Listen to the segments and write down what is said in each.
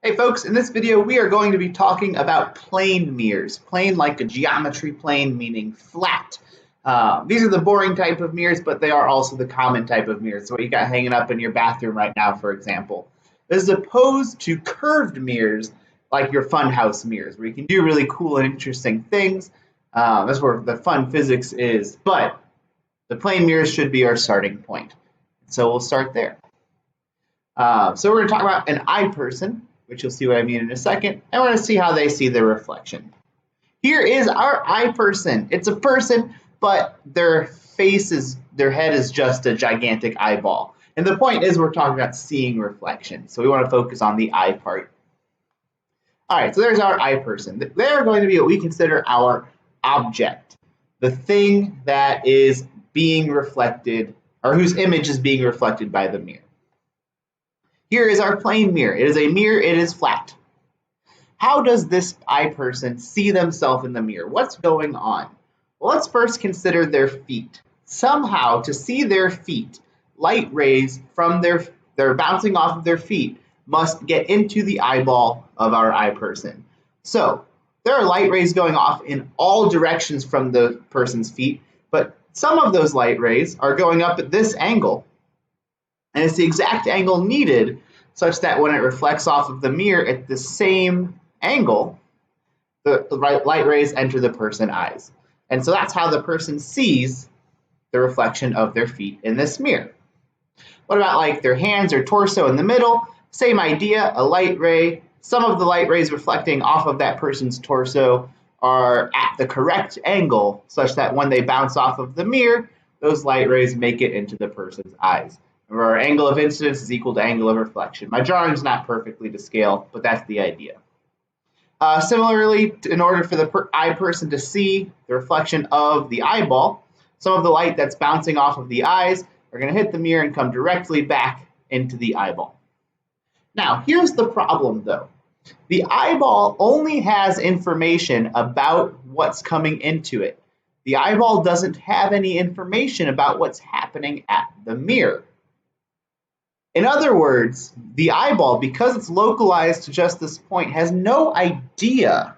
Hey folks, in this video we are going to be talking about plane mirrors. Plane like a geometry plane, meaning flat. These are the boring type of mirrors, but they are also the common type of mirrors. So what you got hanging up in your bathroom right now, for example. As opposed to curved mirrors like your funhouse mirrors, where you can do really cool and interesting things. That's where the fun physics is. But the plane mirrors should be our starting point. So we'll start there. So we're going to talk about an eye person, which you'll see what I mean in a second, and we're going to see how they see their reflection. Here is our eye person. It's a person, but their head is just a gigantic eyeball. And the point is we're talking about seeing reflection. So we want to focus on the eye part. All right, so there's our eye person. They're going to be what we consider our object, the thing that is being reflected, or whose image is being reflected by the mirror. Here is our plane mirror. It is a mirror, it is flat. How does this eye person see themselves in the mirror? What's going on? Well, let's first consider their feet. Somehow, to see their feet, light rays from they're bouncing off of their feet must get into the eyeball of our eye person. So, there are light rays going off in all directions from the person's feet, but some of those light rays are going up at this angle. And it's the exact angle needed such that when it reflects off of the mirror at the same angle, the light rays enter the person's eyes. And so that's how the person sees the reflection of their feet in this mirror. What about like their hands or torso in the middle? Same idea, a light ray. Some of the light rays reflecting off of that person's torso are at the correct angle such that when they bounce off of the mirror, those light rays make it into the person's eyes. Remember, our angle of incidence is equal to angle of reflection. My drawing's not perfectly to scale, but that's the idea. Similarly, in order for the eye person to see the reflection of the eyeball, some of the light that's bouncing off of the eyes are going to hit the mirror and come directly back into the eyeball. Now, here's the problem, though. The eyeball only has information about what's coming into it. The eyeball doesn't have any information about what's happening at the mirror. In other words, the eyeball, because it's localized to just this point, has no idea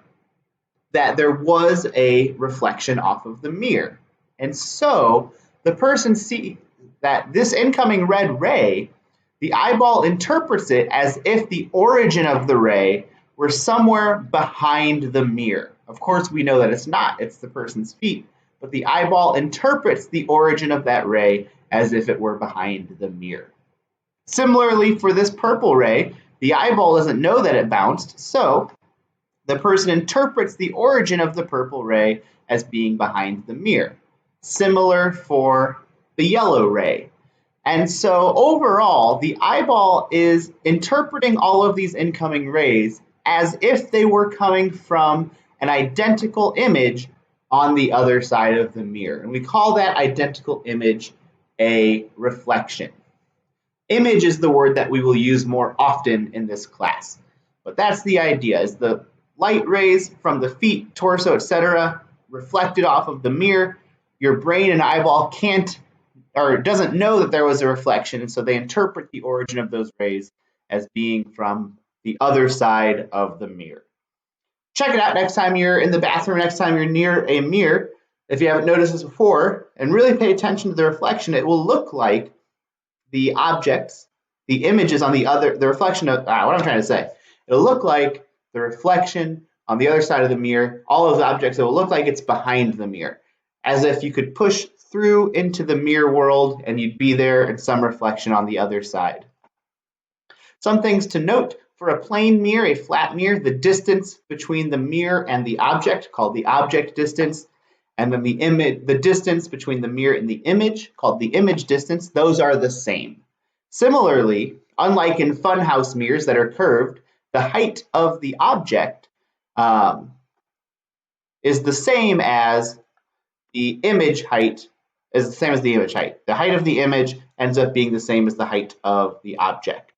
that there was a reflection off of the mirror. And so the person sees that this incoming red ray, the eyeball interprets it as if the origin of the ray were somewhere behind the mirror. Of course, we know that it's not, it's the person's feet, but the eyeball interprets the origin of that ray as if it were behind the mirror. Similarly, for this purple ray, the eyeball doesn't know that it bounced, so the person interprets the origin of the purple ray as being behind the mirror. Similar for the yellow ray. And so overall, the eyeball is interpreting all of these incoming rays as if they were coming from an identical image on the other side of the mirror. And we call that identical image a reflection. Image is the word that we will use more often in this class. But that's the idea, is the light rays from the feet, torso, etc., reflected off of the mirror. Your brain and eyeball doesn't know that there was a reflection, and so they interpret the origin of those rays as being from the other side of the mirror. Check it out next time you're in the bathroom, next time you're near a mirror. If you haven't noticed this before, and really pay attention to the reflection, it will look like the objects, the images on the reflection of, what I'm trying to say, it'll look like the reflection on the other side of the mirror, all of the objects, it will look like it's behind the mirror, as if you could push through into the mirror world and you'd be there in some reflection on the other side. Some things to note, for a plane mirror, a flat mirror, the distance between the mirror and the object, called the object distance, and then the distance between the mirror and the image, called the image distance, those are the same. Similarly, unlike in funhouse mirrors that are curved, the height of the object is the same as the image height, is the same as the image height. The height of the image ends up being the same as the height of the object.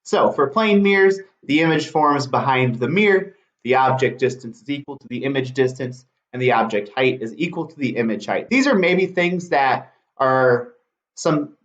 So for plane mirrors, the image forms behind the mirror, the object distance is equal to the image distance, and the object height is equal to the image height. These are maybe things that are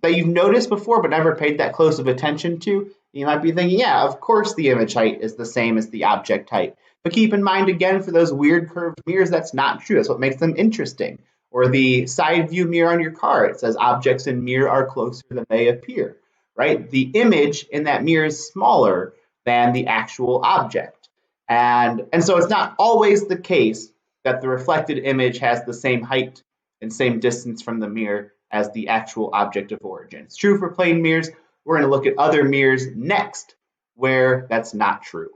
that you've noticed before but never paid that close of attention to, You might be thinking, yeah, of course the image height is the same as the object height. But keep in mind, again, for those weird curved mirrors, that's not true. That's what makes them interesting. Or the side view mirror on your car, it says objects in mirror are closer than they appear, right? The image in that mirror is smaller than the actual object. And so it's not always the case that the reflected image has the same height and same distance from the mirror as the actual object of origin. It's true for plane mirrors. We're going to look at other mirrors next where that's not true.